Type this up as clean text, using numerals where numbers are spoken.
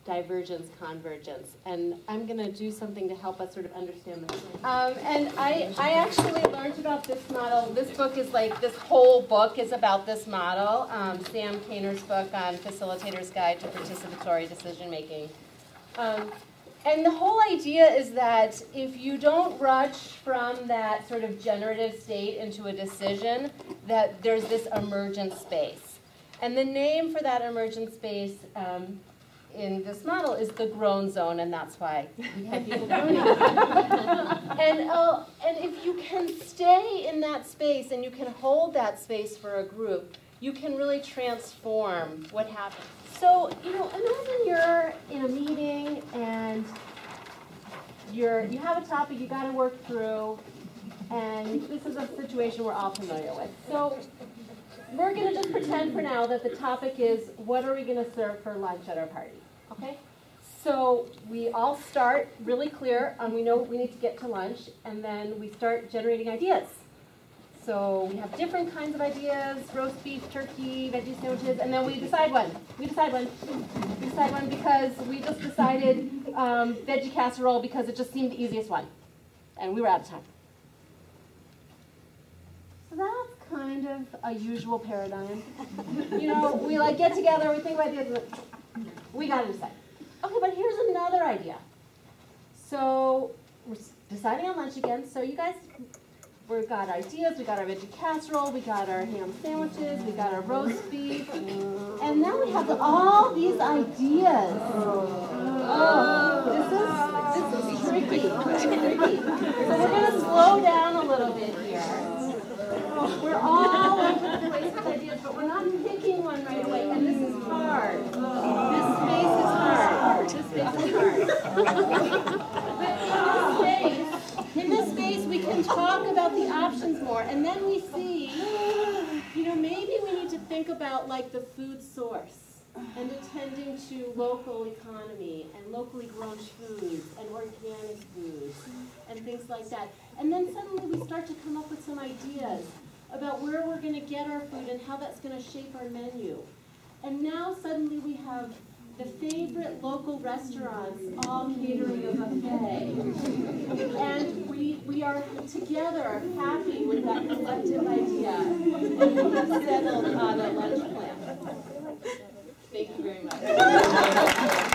Divergence, Convergence, and I'm going to do something to help us sort of understand this. And I actually learned about this model. This book is like, this whole book is about this model, Sam Kaner's book on Facilitator's Guide to Participatory Decision Making. And the whole idea is that if you don't rush from that sort of generative state into a decision, that there's this emergent space. And the name for that emergent space in this model is the Groan Zone, and that's why we have people groaning. And if you can stay in that space and you can hold that space for a group, you can really transform what happens. So, imagine you're in a meeting and you have a topic you got to work through, and this is a situation we're all familiar with. So we're going to just pretend for now that the topic is, what are we going to serve for lunch at our party? Okay? So we all start really clear, and we know we need to get to lunch, and then we start generating ideas. So we have different kinds of ideas: roast beef, turkey, veggie sandwiches, and then we decide one. We decide one because we just decided veggie casserole because it just seemed the easiest one, and we were out of time. So that's kind of a usual paradigm. We like get together, we think about ideas, we got to decide. Okay, but here's another idea. So we're deciding on lunch again. So you guys, we've got ideas. We got our veggie casserole. We got our ham sandwiches. We got our roast beef. And now we have all these ideas. This is tricky. So we're going to slow down a little bit here. We're all over the place with ideas, but we're not picking one right away. And this is hard. This space is hard. This space is hard. But in this space, we can talk about the options more, and then we see, maybe we need to think about like the food source and attending to local economy and locally grown foods and organic foods and things like that. And then suddenly we start to come up with some ideas about where we're going to get our food and how that's going to shape our menu. And now suddenly we have the favorite local restaurants all catering a buffet. And we are together happy with that collective idea. And we have settled on a lunch plan. Thank you very much.